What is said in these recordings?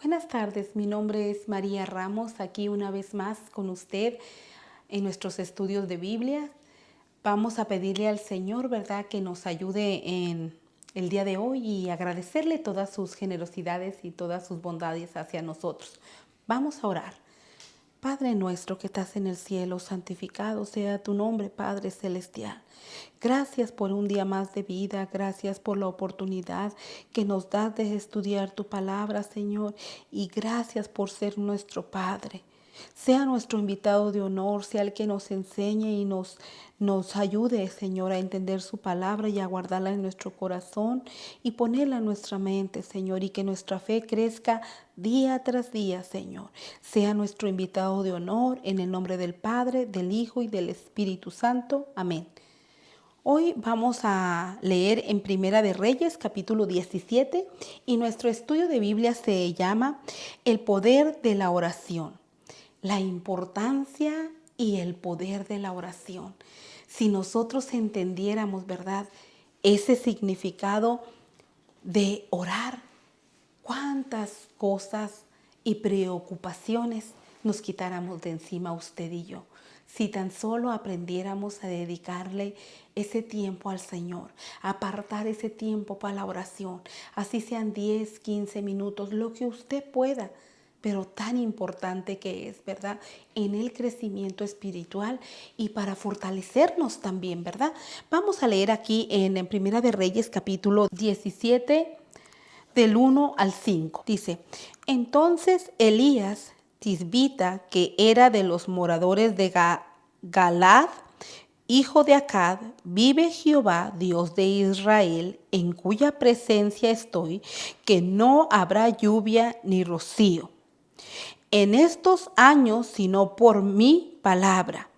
Buenas tardes, mi nombre es María Ramos, aquí una vez más con usted en nuestros estudios de Biblia. Vamos a pedirle al Señor, ¿verdad?, que nos ayude en el día de hoy y agradecerle todas sus generosidades y todas sus bondades hacia nosotros. Vamos a orar. Padre nuestro que estás en el cielo, santificado sea tu nombre, Padre celestial. Gracias por un día más de vida, gracias por la oportunidad que nos das de estudiar tu palabra, Señor, y gracias por ser nuestro Padre. Sea nuestro invitado de honor, sea el que nos enseñe y nos ayude, Señor, a entender su palabra y a guardarla en nuestro corazón y ponerla en nuestra mente, Señor, y que nuestra fe crezca día tras día, Señor. Sea nuestro invitado de honor en el nombre del Padre, del Hijo y del Espíritu Santo. Amén. Hoy vamos a leer en Primera de Reyes, capítulo 17, y nuestro estudio de Biblia se llama El poder de la oración. La importancia y el poder de la oración. Si nosotros entendiéramos, ¿verdad?, ese significado de orar, cuántas cosas y preocupaciones nos quitáramos de encima usted y yo. Si tan solo aprendiéramos a dedicarle ese tiempo al Señor, apartar ese tiempo para la oración, así sean 10, 15 minutos, lo que usted pueda, pero tan importante que es, ¿verdad?, en el crecimiento espiritual y para fortalecernos también, ¿verdad? Vamos a leer aquí en Primera de Reyes, capítulo 17, del 1 al 5. Dice, entonces Elías Tisbita, que era de los moradores de Galad, hijo de Acad, vive Jehová, Dios de Israel, en cuya presencia estoy, que no habrá lluvia ni rocío en estos años, sino por mi palabra.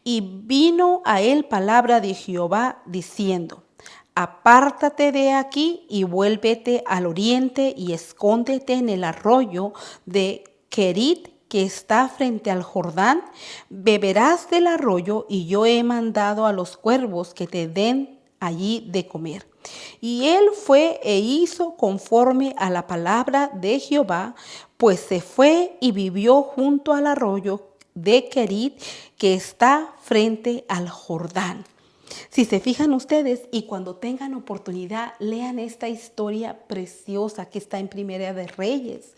Y vino a él palabra de Jehová diciendo, apártate de aquí y vuélvete al oriente y escóndete en el arroyo de Kerit que está frente al Jordán, beberás del arroyo y yo he mandado a los cuervos que te den allí de comer. Y él fue e hizo conforme a la palabra de Jehová, pues se fue y vivió junto al arroyo de Kerit que está frente al Jordán. Si se fijan ustedes y cuando tengan oportunidad, lean esta historia preciosa que está en Primera de Reyes,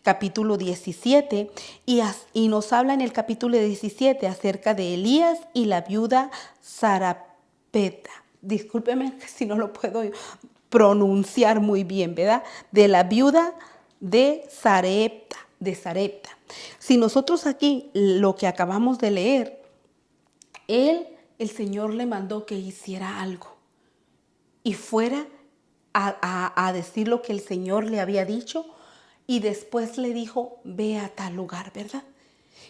capítulo 17, y nos habla en el capítulo 17 acerca de Elías y la viuda Sarapeta. Discúlpeme si no lo puedo pronunciar muy bien, ¿verdad? De la viuda de Sarepta. Si nosotros aquí lo que acabamos de leer, el Señor le mandó que hiciera algo y fuera a decir lo que el Señor le había dicho y después le dijo, ve a tal lugar, ¿verdad?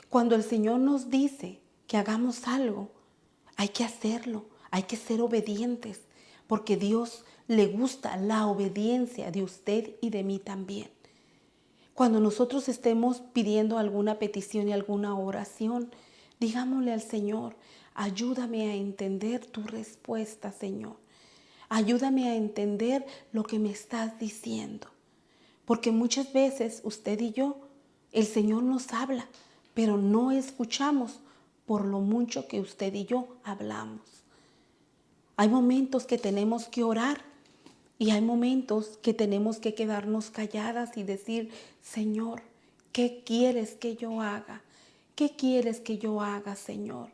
Cuando el Señor nos dice que hagamos algo, hay que hacerlo, hay que ser obedientes, porque Dios le gusta la obediencia de usted y de mí también. Cuando nosotros estemos pidiendo alguna petición y alguna oración, digámosle al Señor, ayúdame a entender tu respuesta, Señor. Ayúdame a entender lo que me estás diciendo. Porque muchas veces usted y yo, el Señor nos habla, pero no escuchamos por lo mucho que usted y yo hablamos. Hay momentos que tenemos que orar y hay momentos que tenemos que quedarnos calladas y decir, Señor, ¿qué quieres que yo haga? ¿Qué quieres que yo haga, Señor?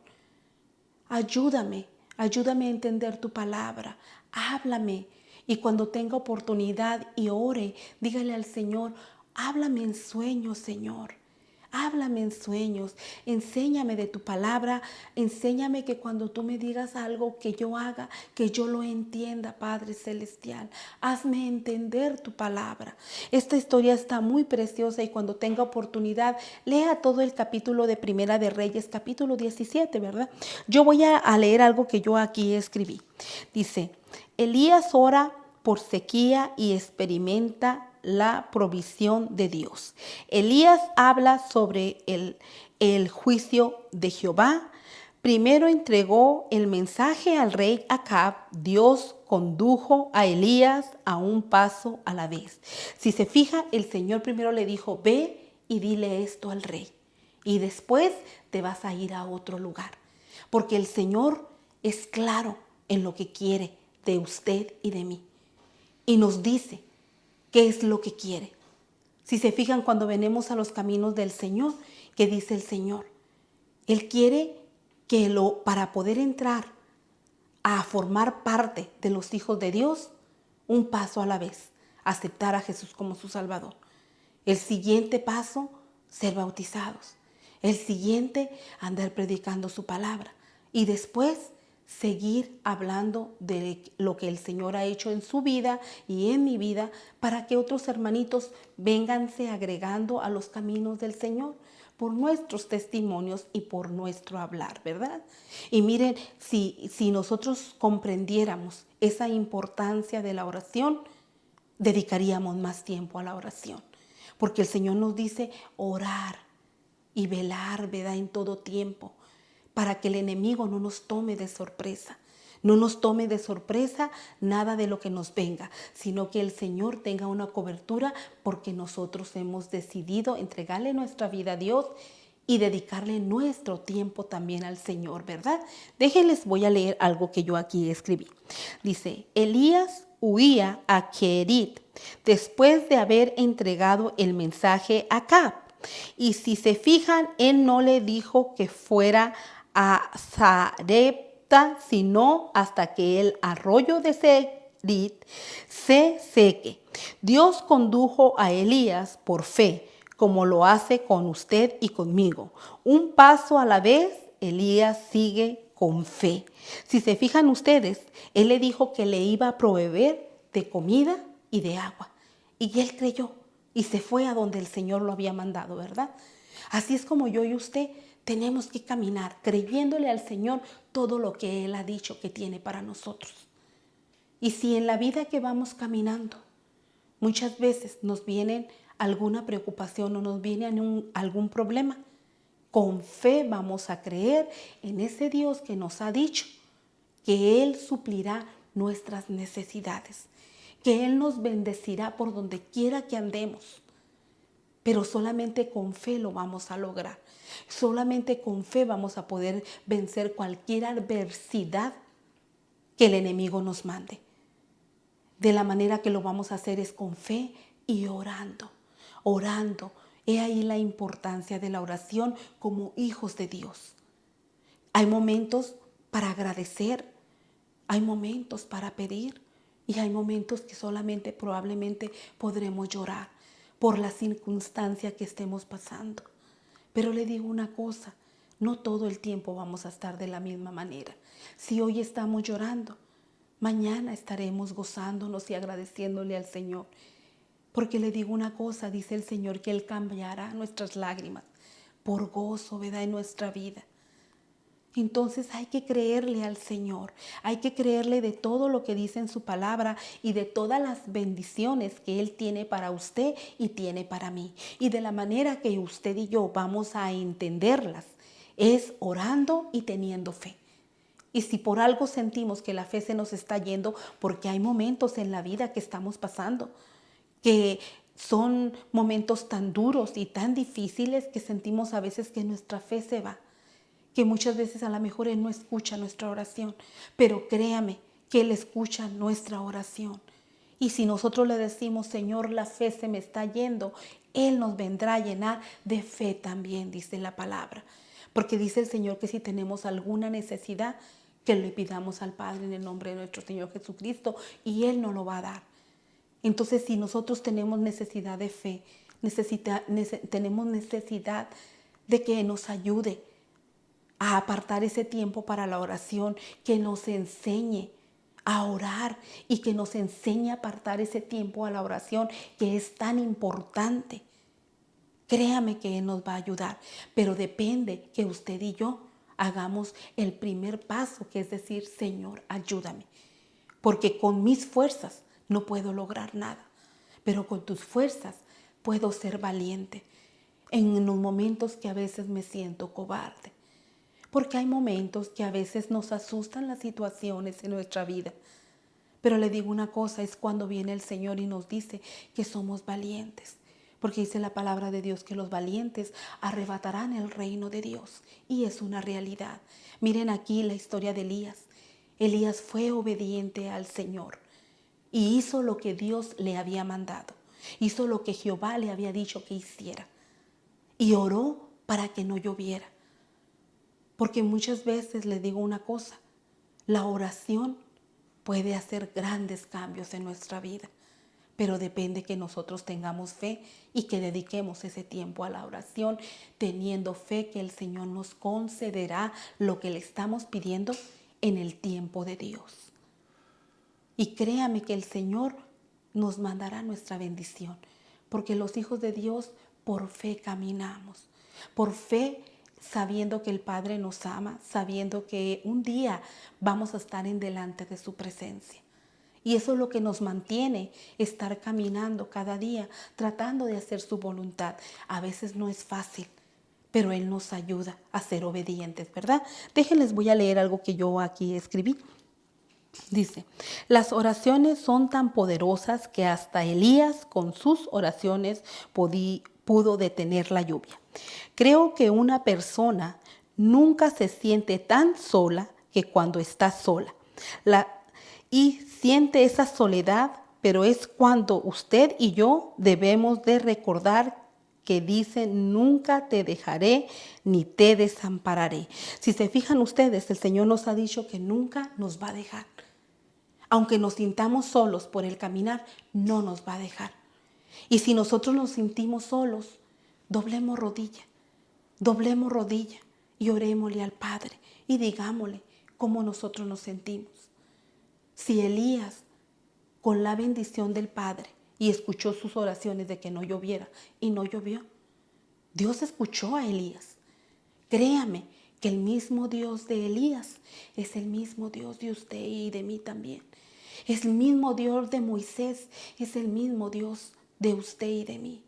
Ayúdame a entender tu palabra. Háblame. Y cuando tenga oportunidad y ore, dígale al Señor, háblame en sueños, Señor. Háblame en sueños, enséñame de tu palabra, enséñame que cuando tú me digas algo que yo haga, que yo lo entienda, Padre Celestial. Hazme entender tu palabra. Esta historia está muy preciosa y cuando tenga oportunidad, lea todo el capítulo de Primera de Reyes, capítulo 17, ¿verdad? Yo voy a leer algo que yo aquí escribí. Dice, Elías ora por sequía y experimenta la provisión de Dios. Elías habla sobre el juicio de Jehová, Primero entregó el mensaje al rey Acab. Dios condujo a Elías a un paso a la vez. Si se fija, el Señor primero le dijo, ve y dile esto al rey. Y después te vas a ir a otro lugar. Porque el Señor es claro en lo que quiere de usted y de mí. Y nos dice qué es lo que quiere. Si se fijan, cuando venimos a los caminos del Señor, ¿qué dice el Señor? Él quiere que para poder entrar a formar parte de los hijos de Dios, un paso a la vez, aceptar a Jesús como su Salvador. El siguiente paso, ser bautizados. El siguiente, andar predicando su palabra. Y después, seguir hablando de lo que el Señor ha hecho en su vida y en mi vida, para que otros hermanitos vénganse agregando a los caminos del Señor por nuestros testimonios y por nuestro hablar, ¿verdad? Y miren, si nosotros comprendiéramos esa importancia de la oración, dedicaríamos más tiempo a la oración. Porque el Señor nos dice orar y velar, ¿verdad? En todo tiempo, para que el enemigo no nos tome de sorpresa. No nos tome de sorpresa nada de lo que nos venga, sino que el Señor tenga una cobertura porque nosotros hemos decidido entregarle nuestra vida a Dios y dedicarle nuestro tiempo también al Señor, ¿verdad? Déjenles, voy a leer algo que yo aquí escribí. Dice, Elías huía a Kerit después de haber entregado el mensaje a Acab. Y si se fijan, él no le dijo que fuera a Sarepta, sino hasta que el arroyo de Kerit se seque. Dios condujo a Elías por fe, como lo hace con usted y conmigo. Un paso a la vez, Elías sigue con fe. Si se fijan ustedes, él le dijo que le iba a proveer de comida y de agua. Y él creyó y se fue a donde el Señor lo había mandado, ¿verdad? Así es como yo y usted tenemos que caminar creyéndole al Señor todo lo que Él ha dicho que tiene para nosotros. Y si en la vida que vamos caminando muchas veces nos viene alguna preocupación o nos viene algún problema, con fe vamos a creer en ese Dios que nos ha dicho que Él suplirá nuestras necesidades, que Él nos bendecirá por donde quiera que andemos. Pero solamente con fe lo vamos a lograr. Solamente con fe vamos a poder vencer cualquier adversidad que el enemigo nos mande. De la manera que lo vamos a hacer es con fe y orando, orando. He ahí la importancia de la oración como hijos de Dios. Hay momentos para agradecer, hay momentos para pedir y hay momentos que solamente probablemente podremos llorar por la circunstancia que estemos pasando. Pero le digo una cosa, no todo el tiempo vamos a estar de la misma manera. Si hoy estamos llorando, mañana estaremos gozándonos y agradeciéndole al Señor. Porque le digo una cosa, dice el Señor, que Él cambiará nuestras lágrimas por gozo, ¿verdad? En nuestra vida. Entonces hay que creerle al Señor, hay que creerle de todo lo que dice en su palabra y de todas las bendiciones que Él tiene para usted y tiene para mí. Y de la manera que usted y yo vamos a entenderlas es orando y teniendo fe. Y si por algo sentimos que la fe se nos está yendo, porque hay momentos en la vida que estamos pasando, que son momentos tan duros y tan difíciles que sentimos a veces que nuestra fe se va, que muchas veces a lo mejor Él no escucha nuestra oración, pero créame que Él escucha nuestra oración. Y si nosotros le decimos, Señor, la fe se me está yendo, Él nos vendrá a llenar de fe también, dice la palabra. Porque dice el Señor que si tenemos alguna necesidad, que le pidamos al Padre en el nombre de nuestro Señor Jesucristo y Él nos lo va a dar. Entonces, si nosotros tenemos necesidad de fe, tenemos necesidad de que nos ayude a apartar ese tiempo para la oración, que nos enseñe a orar y que nos enseñe a apartar ese tiempo a la oración que es tan importante. Créame que Él nos va a ayudar, pero depende que usted y yo hagamos el primer paso, que es decir, Señor, ayúdame, porque con mis fuerzas no puedo lograr nada, pero con tus fuerzas puedo ser valiente en los momentos que a veces me siento cobarde. porque hay momentos que a veces nos asustan las situaciones en nuestra vida. Pero le digo una cosa, es cuando viene el Señor y nos dice que somos valientes. Porque dice la palabra de Dios que los valientes arrebatarán el reino de Dios. Y es una realidad. Miren aquí la historia de Elías. Elías fue obediente al Señor y hizo lo que Dios le había mandado. Hizo lo que Jehová le había dicho que hiciera. Y oró para que no lloviera. Porque muchas veces le digo una cosa, la oración puede hacer grandes cambios en nuestra vida, pero depende que nosotros tengamos fe y que dediquemos ese tiempo a la oración, teniendo fe que el Señor nos concederá lo que le estamos pidiendo en el tiempo de Dios. Y créame que el Señor nos mandará nuestra bendición, porque los hijos de Dios por fe caminamos, por fe sabiendo que el Padre nos ama, sabiendo que un día vamos a estar en delante de su presencia. Y eso es lo que nos mantiene estar caminando cada día, tratando de hacer su voluntad. A veces no es fácil, pero Él nos ayuda a ser obedientes, ¿verdad? Déjenles, voy a leer algo que yo aquí escribí. Dice, las oraciones son tan poderosas que hasta Elías con sus oraciones pudo detener la lluvia. Creo que una persona nunca se siente tan sola que cuando está sola. Y siente esa soledad, pero es cuando usted y yo debemos de recordar que dice, nunca te dejaré ni te desampararé. Si se fijan ustedes, el Señor nos ha dicho que nunca nos va a dejar. Aunque nos sintamos solos por el caminar, no nos va a dejar. Y si nosotros nos sentimos solos, doblemos rodilla y orémosle al Padre y digámosle cómo nosotros nos sentimos. Si Elías, con la bendición del Padre, y escuchó sus oraciones de que no lloviera y no llovió, Dios escuchó a Elías. Créame que el mismo Dios de Elías es el mismo Dios de usted y de mí también. Es el mismo Dios de Moisés, es el mismo Dios de usted y de mí.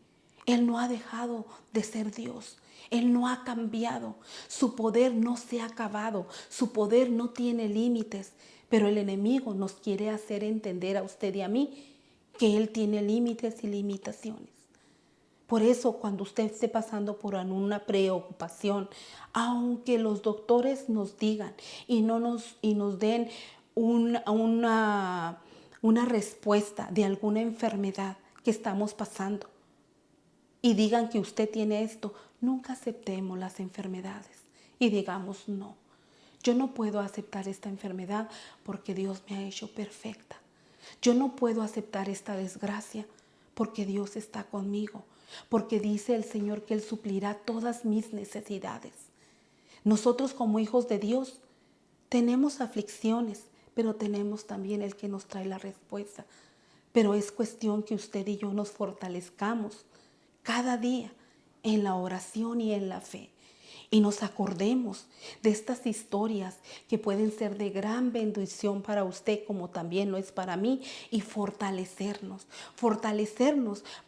Él no ha dejado de ser Dios. Él no ha cambiado. Su poder no se ha acabado. Su poder no tiene límites. Pero el enemigo nos quiere hacer entender a usted y a mí que Él tiene límites y limitaciones. Por eso, cuando usted esté pasando por una preocupación, aunque los doctores nos digan y nos den una respuesta de alguna enfermedad que estamos pasando y digan que usted tiene esto, nunca aceptemos las enfermedades y digamos no. Yo no puedo aceptar esta enfermedad porque Dios me ha hecho perfecta. Yo no puedo aceptar esta desgracia porque Dios está conmigo, porque dice el Señor que Él suplirá todas mis necesidades. Nosotros como hijos de Dios tenemos aflicciones, pero tenemos también el que nos trae la respuesta. Pero es cuestión que usted y yo nos fortalezcamos cada día en la oración y en la fe. Y nos acordemos de estas historias que pueden ser de gran bendición para usted como también lo es para mí, y fortalecernos,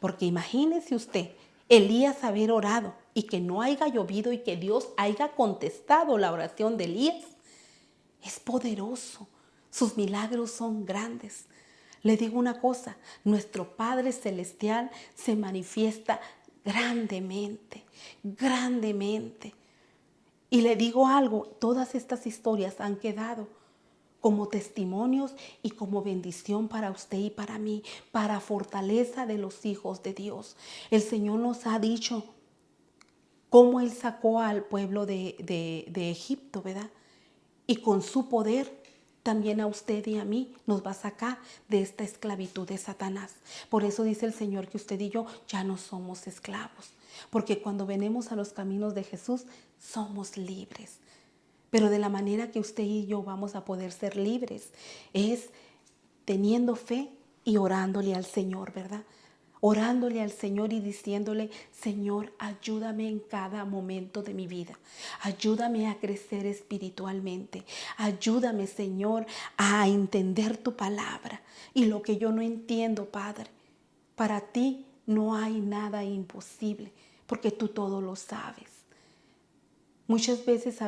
porque imagínese usted, Elías haber orado y que no haya llovido y que Dios haya contestado la oración de Elías. Es poderoso, sus milagros son grandes. Le digo una cosa, nuestro Padre Celestial se manifiesta grandemente, grandemente. Y le digo algo, todas estas historias han quedado como testimonios y como bendición para usted y para mí, para fortaleza de los hijos de Dios. El Señor nos ha dicho cómo Él sacó al pueblo de Egipto, ¿verdad? Y con su poder también a usted y a mí nos va a sacar de esta esclavitud de Satanás. Por eso dice el Señor que usted y yo ya no somos esclavos. Porque cuando venimos a los caminos de Jesús, somos libres. Pero de la manera que usted y yo vamos a poder ser libres es teniendo fe y orándole al Señor, ¿verdad? Orándole al Señor y diciéndole, Señor, ayúdame en cada momento de mi vida. Ayúdame a crecer espiritualmente. Ayúdame, Señor, a entender tu palabra. Y lo que yo no entiendo, Padre, para ti no hay nada imposible, porque tú todo lo sabes. Muchas veces,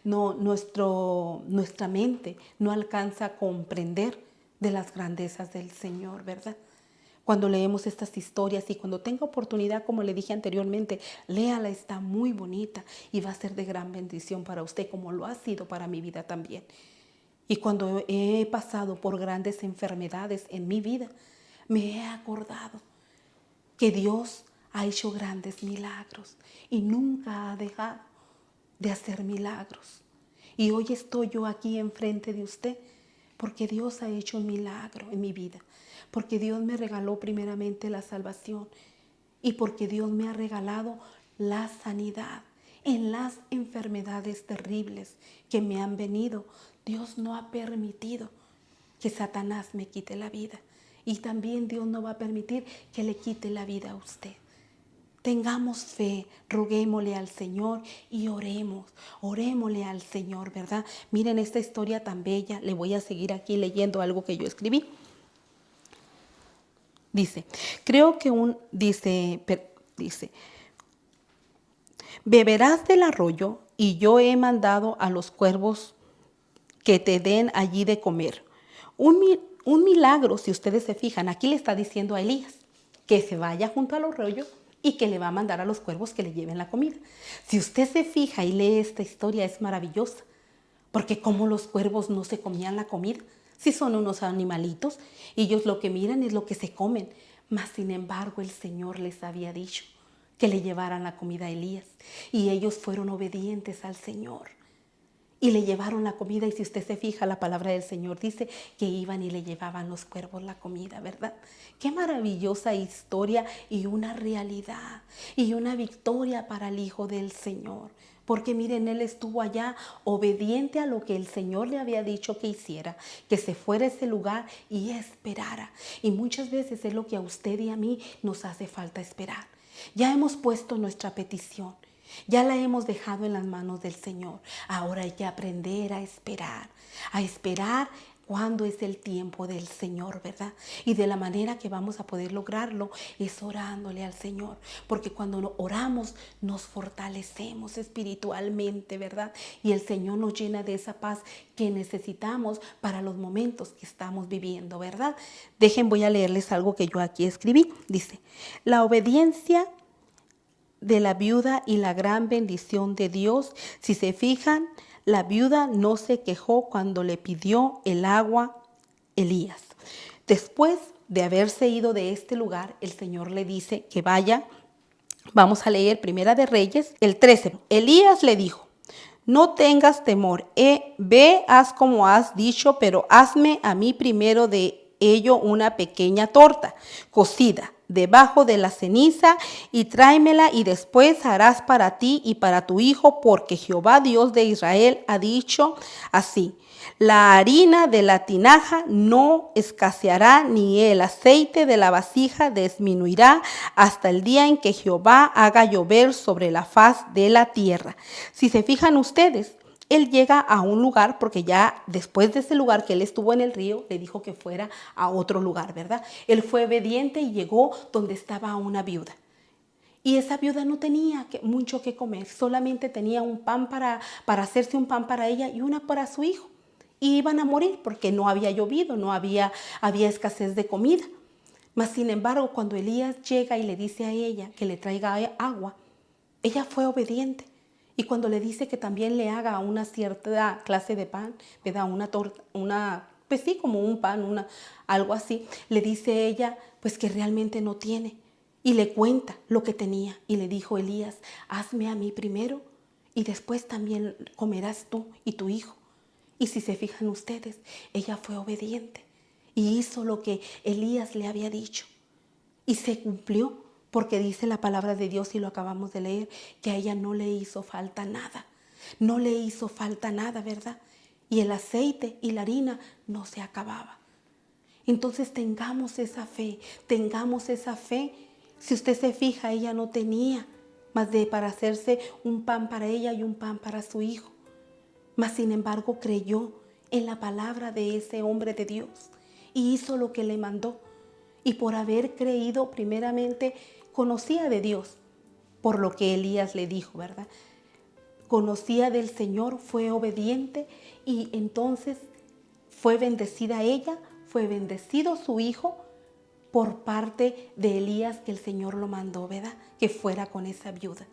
nuestra mente no alcanza a comprender de las grandezas del Señor, ¿verdad? Cuando leemos estas historias y cuando tenga oportunidad, como le dije anteriormente, léala, está muy bonita y va a ser de gran bendición para usted, como lo ha sido para mi vida también. Y cuando he pasado por grandes enfermedades en mi vida, me he acordado que Dios ha hecho grandes milagros y nunca ha dejado de hacer milagros. Y hoy estoy yo aquí enfrente de usted porque Dios ha hecho un milagro en mi vida, porque Dios me regaló primeramente la salvación y porque Dios me ha regalado la sanidad en las enfermedades terribles que me han venido. Dios no ha permitido que Satanás me quite la vida y también Dios no va a permitir que le quite la vida a usted. Tengamos fe, roguémosle al Señor y orémosle al Señor, ¿verdad? Miren esta historia tan bella, le voy a seguir aquí leyendo algo que yo escribí. Dice, dice, beberás del arroyo y yo he mandado a los cuervos que te den allí de comer. Un milagro, si ustedes se fijan, aquí le está diciendo a Elías que se vaya junto al arroyo y que le va a mandar a los cuervos que le lleven la comida. Si usted se fija y lee esta historia, es maravillosa, porque como los cuervos no se comían la comida, si son unos animalitos, ellos lo que miran es lo que se comen, mas sin embargo el Señor les había dicho que le llevaran la comida a Elías y ellos fueron obedientes al Señor. Y le llevaron la comida y si usted se fija, la palabra del Señor dice que iban y le llevaban los cuervos la comida, ¿verdad? Qué maravillosa historia y una realidad y una victoria para el Hijo del Señor. Porque miren, él estuvo allá obediente a lo que el Señor le había dicho que hiciera, que se fuera a ese lugar y esperara. Y muchas veces es lo que a usted y a mí nos hace falta esperar. Ya hemos puesto nuestra petición. Ya la hemos dejado en las manos del Señor. Ahora hay que aprender a esperar cuando es el tiempo del Señor, ¿verdad? Y de la manera que vamos a poder lograrlo es orándole al Señor, porque cuando oramos nos fortalecemos espiritualmente, ¿verdad? Y el Señor nos llena de esa paz que necesitamos para los momentos que estamos viviendo, ¿verdad? Voy a leerles algo que yo aquí escribí. Dice, la obediencia de la viuda y la gran bendición de Dios. Si se fijan, la viuda no se quejó cuando le pidió el agua Elías. Después de haberse ido de este lugar, el Señor le dice que vaya. Vamos a leer Primera de Reyes, el 13. Elías le dijo, no tengas temor, ve, haz como has dicho, pero hazme a mí primero de ello una pequeña torta cocida debajo de la ceniza y tráemela y después harás para ti y para tu hijo, porque Jehová Dios de Israel ha dicho así. La harina de la tinaja no escaseará, ni el aceite de la vasija disminuirá hasta el día en que Jehová haga llover sobre la faz de la tierra. Si se fijan ustedes, él llega a un lugar, porque ya después de ese lugar que él estuvo en el río, le dijo que fuera a otro lugar, ¿verdad? Él fue obediente y llegó donde estaba una viuda. Y esa viuda no tenía mucho que comer, solamente tenía un pan para hacerse un pan para ella y una para su hijo. Y iban a morir porque no había llovido, había escasez de comida. Mas sin embargo, cuando Elías llega y le dice a ella que le traiga agua, ella fue obediente. Y cuando le dice que también le haga una cierta clase de pan, le da una torta, pues sí, como un pan, algo así, le dice ella, pues que realmente no tiene. Y le cuenta lo que tenía. Y le dijo Elías, hazme a mí primero y después también comerás tú y tu hijo. Y si se fijan ustedes, ella fue obediente y hizo lo que Elías le había dicho. Y se cumplió, porque dice la palabra de Dios, y lo acabamos de leer, que a ella no le hizo falta nada. No le hizo falta nada, ¿verdad? Y el aceite y la harina no se acababa. Entonces tengamos esa fe, tengamos esa fe. Si usted se fija, ella no tenía más de para hacerse un pan para ella y un pan para su hijo. Mas sin embargo creyó en la palabra de ese hombre de Dios y hizo lo que le mandó. Y por haber creído primeramente conocía de Dios por lo que Elías le dijo, ¿verdad? conocía del Señor, fue obediente y entonces fue bendecida ella, fue bendecido su hijo por parte de Elías, que el Señor lo mandó, ¿verdad? Que fuera con esa viuda.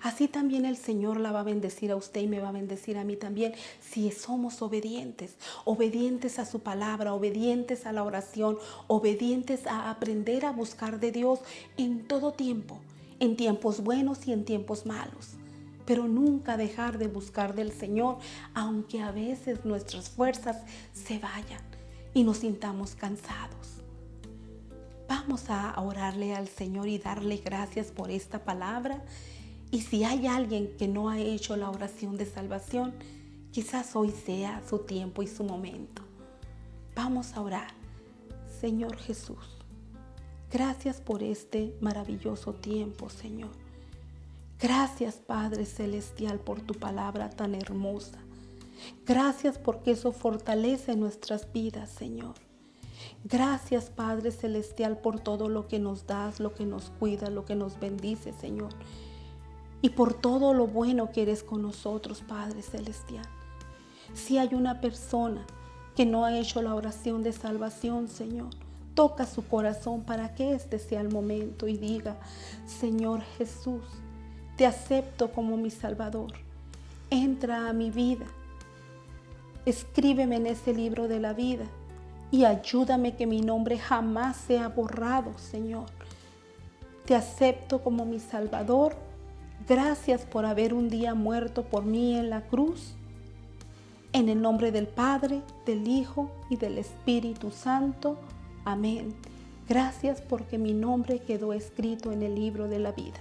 Así también el Señor la va a bendecir a usted y me va a bendecir a mí también si somos obedientes, obedientes a su palabra, obedientes a la oración, obedientes a aprender a buscar de Dios en todo tiempo, en tiempos buenos y en tiempos malos. Pero nunca dejar de buscar del Señor, aunque a veces nuestras fuerzas se vayan y nos sintamos cansados. Vamos a orarle al Señor y darle gracias por esta palabra. Y si hay alguien que no ha hecho la oración de salvación, quizás hoy sea su tiempo y su momento. Vamos a orar. Señor Jesús, gracias por este maravilloso tiempo, Señor. Gracias, Padre Celestial, por tu palabra tan hermosa. Gracias porque eso fortalece nuestras vidas, Señor. Gracias, Padre Celestial, por todo lo que nos das, lo que nos cuida, lo que nos bendice, Señor. Y por todo lo bueno que eres con nosotros, Padre Celestial. Si hay una persona que no ha hecho la oración de salvación, Señor, toca su corazón para que este sea el momento y diga: Señor Jesús, te acepto como mi Salvador. Entra a mi vida. Escríbeme en ese libro de la vida y ayúdame que mi nombre jamás sea borrado, Señor. Te acepto como mi Salvador. Gracias por haber un día muerto por mí en la cruz. En el nombre del Padre, del Hijo y del Espíritu Santo. Amén. Gracias porque mi nombre quedó escrito en el libro de la vida.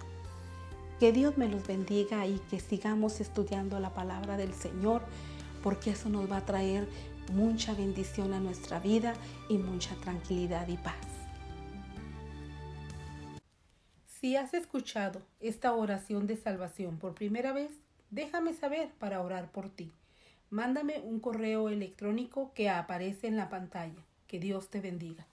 Que Dios me los bendiga y que sigamos estudiando la palabra del Señor, porque eso nos va a traer mucha bendición a nuestra vida y mucha tranquilidad y paz. Si has escuchado esta oración de salvación por primera vez, déjame saber para orar por ti. Mándame un correo electrónico que aparece en la pantalla. Que Dios te bendiga.